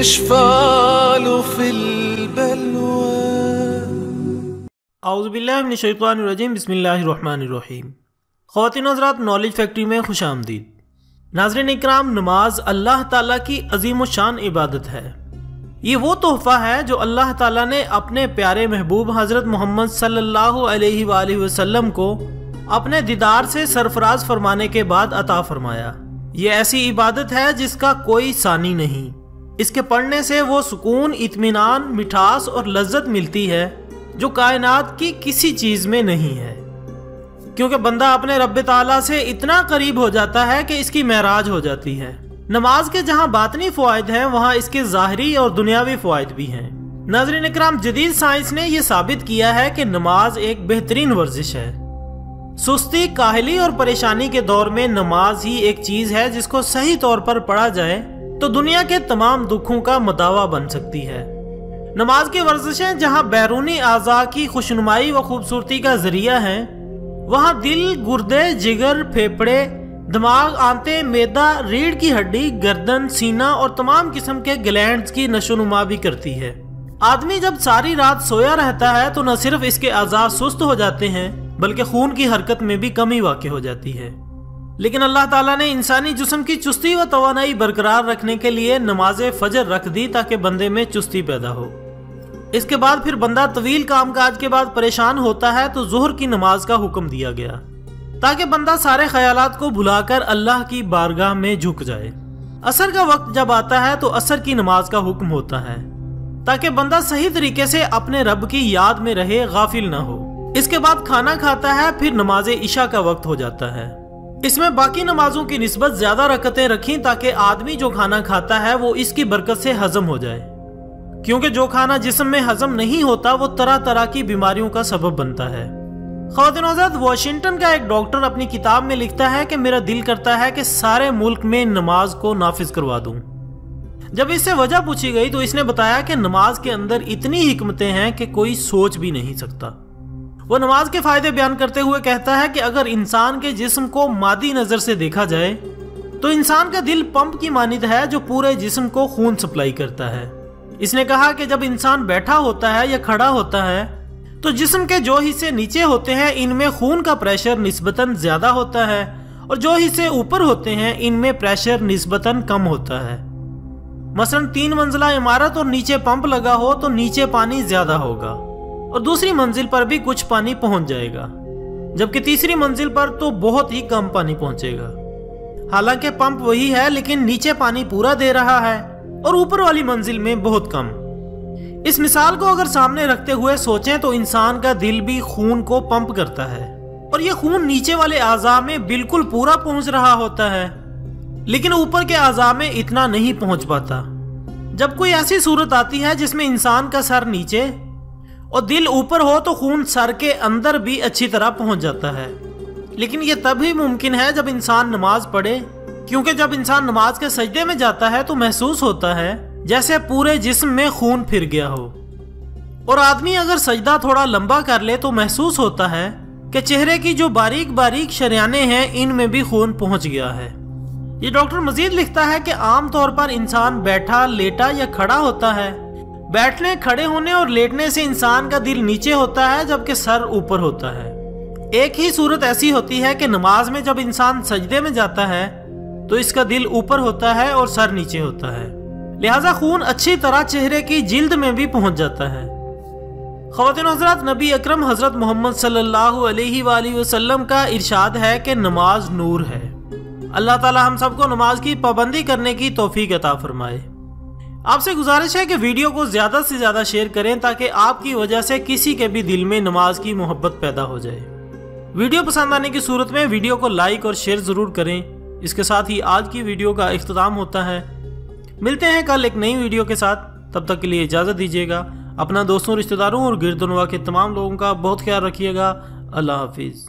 الإشفال في البلوى اعوذ باللہ من الشیطان الرجیم بسم اللہ الرحمن الرحیم۔ خواتین حضرات، نالج فیکٹری میں خوش آمدید۔ ناظرین اکرام، نماز اللہ تعالیٰ کی عظیم الشان عبادت ہے۔ یہ وہ تحفہ ہے جو اللہ تعالیٰ نے اپنے پیارے محبوب حضرت محمد صلی اللہ علیہ وآلہ وسلم کو اپنے دیدار سے سرفراز فرمانے کے بعد عطا فرمایا۔ یہ ایسی عبادت ہے جس کا کوئی ثانی نہیں۔ اس کے پڑھنے سے وہ سکون، اطمینان، مٹھاس اور لذت ملتی ہے جو کائنات کی کسی چیز میں نہیں ہے، کیونکہ بندہ اپنے رب تعالیٰ سے اتنا قریب ہو جاتا ہے کہ اس کی معراج ہو جاتی ہے۔ نماز کے جہاں باطنی فوائد ہیں وہاں اس کے ظاہری اور دنیاوی فوائد بھی ہیں۔ ناظرین اکرام، جدید سائنس نے یہ ثابت کیا ہے کہ نماز ایک بہترین ورزش ہے۔ سستی، کاہلی اور پریشانی کے دور میں نماز ہی ایک چیز ہے جس کو صحیح طور پر پڑھا جائے تو دنیا کے تمام دکھوں کا مداوا بن سکتی ہے۔ نماز کی ورزشیں جہاں بیرونی اعضاء کی خوشنمائی و خوبصورتی کا ذریعہ ہیں، وہاں دل، گردے، جگر، پھیپھڑے، دماغ، آنتیں، معدہ، ریڑھ کی ہڈی، گردن، سینہ اور تمام قسم کے گلینڈز کی نشو و نما بھی کرتی ہے۔ آدمی جب ساری رات سویا رہتا ہے تو نہ صرف اس کے اعضاء سست ہو جاتے ہیں بلکہ خون کی حرکت میں بھی کمی واقع ہو جاتی ہے۔ لیکن اللہ تعالیٰ نے انسانی جسم کی چستی و توانائی برقرار رکھنے کے لیے نماز فجر رکھ دی تاکہ بندے میں چستی پیدا ہو۔ اس کے بعد پھر بندہ طویل کام کاج کے بعد پریشان ہوتا ہے تو ظہر کی نماز کا حکم دیا گیا تاکہ بندہ سارے خیالات کو بھلا کر اللہ کی بارگاہ میں جھک جائے۔ عصر کا وقت جب آتا ہے تو عصر کی نماز کا حکم ہوتا ہے تاکہ بندہ صحیح طریقے سے اپنے رب کی یاد میں رہے، غافل نہ ہو۔ اس کے بعد کھانا کھاتا ہے، پھر نماز عشاء کا وقت ہو جاتا ہے۔ اس میں باقی نمازوں کی نسبت زیادہ رکعتیں رکھیں تاکہ آدمی جو کھانا کھاتا ہے وہ اس کی برکت سے ہضم ہو جائے، کیونکہ جو کھانا جسم میں ہضم نہیں ہوتا وہ طرح طرح کی بیماریوں کا سبب بنتا ہے۔ خواتین حضرات، واشنگٹن کا ایک ڈاکٹر اپنی کتاب میں لکھتا ہے کہ میرا دل کرتا ہے کہ سارے ملک میں نماز کو نافذ کروا دوں۔ جب اس سے وجہ پوچھی گئی تو اس نے بتایا کہ نماز کے اندر اتنی حکمتیں ہیں کہ کوئی سوچ بھی نہیں سکتا۔ وہ نماز کے فائدے بیان کرتے ہوئے کہتا ہے کہ اگر انسان کے جسم کو مادی نظر سے دیکھا جائے تو انسان کا دل پمپ کی مانند ہے جو پورے جسم کو خون سپلائی کرتا ہے۔ اس نے کہا کہ جب انسان بیٹھا ہوتا ہے یا کھڑا ہوتا ہے تو جسم کے جو حصے نیچے ہوتے ہیں ان میں خون کا پریشر نسبتاً زیادہ ہوتا ہے اور جو حصے اوپر ہوتے ہیں ان میں پریشر نسبتاً کم ہوتا ہے۔ مثلا 3 منزلہ عمارت اور نیچے پمپ لگا ہو تو نیچے پانی زیادہ ہوگا اور دوسری منزل پر بھی کچھ پانی پہنچ جائے گا، جبکہ تیسری منزل پر تو بہت ہی کم پانی پہنچے گا۔ حالانکہ پمپ وہی ہے لیکن نیچے پانی پورا دے رہا ہے اور اوپر والی منزل میں بہت کم۔ اس مثال کو اگر سامنے رکھتے ہوئے سوچیں تو انسان کا دل بھی خون کو پمپ کرتا ہے اور یہ خون نیچے والے اعضاء میں بالکل پورا پہنچ رہا ہوتا ہے، لیکن اوپر کے اعضاء میں اتنا نہیں پہنچ پاتا۔ جب کوئی ایسی صورت آتی ہے جس میں انسان کا سر نیچے اور دل اوپر ہو تو خون سر کے اندر بھی اچھی طرح پہنچ جاتا ہے، لیکن یہ تب ہی ممکن ہے جب انسان نماز پڑھے، کیونکہ جب انسان نماز کے سجدے میں جاتا ہے تو محسوس ہوتا ہے جیسے پورے جسم میں خون پھر گیا ہو، اور آدمی اگر سجدہ تھوڑا لمبا کر لے تو محسوس ہوتا ہے کہ چہرے کی جو باریک باریک شریانیں ہیں ان میں بھی خون پہنچ گیا ہے۔ یہ ڈاکٹر مزید لکھتا ہے کہ عام طور پر انسان بیٹھا، لیٹا یا کھڑا ہوتا ہے۔ بیٹھنے، کھڑے ہونے اور لیٹنے سے انسان کا دل نیچے ہوتا ہے جبکہ سر اوپر ہوتا ہے۔ ایک ہی صورت ایسی ہوتی ہے کہ نماز میں جب انسان سجدے میں جاتا ہے تو اس کا دل اوپر ہوتا ہے اور سر نیچے ہوتا ہے، لہذا خون اچھی طرح چہرے کی جلد میں بھی پہنچ جاتا ہے۔ خواتین حضرات، نبی اکرم حضرت محمد صلی اللہ علیہ وآلہ وسلم کا ارشاد ہے کہ نماز نور ہے۔ اللہ تعالی ہم سب کو نماز کی پابندی کرنے کی توفیق عطا فرمائے۔ آپ سے گزارش ہے کہ ویڈیو کو زیادہ سے زیادہ شیئر کریں تاکہ آپ کی وجہ سے کسی کے بھی دل میں نماز کی محبت پیدا ہو جائے۔ ویڈیو پسند آنے کی صورت میں ویڈیو کو لائک اور شیئر ضرور کریں۔ اس کے ساتھ ہی آج کی ویڈیو کا اختتام ہوتا ہے۔ ملتے ہیں کل ایک نئی ویڈیو کے ساتھ، تب تک کے لیے اجازت دیجیے گا۔ اپنا دوستوں، رشتہ داروں اور گرد و نواح کے تمام لوگوں کا بہت خیال رکھیے گا۔ اللہ حافظ۔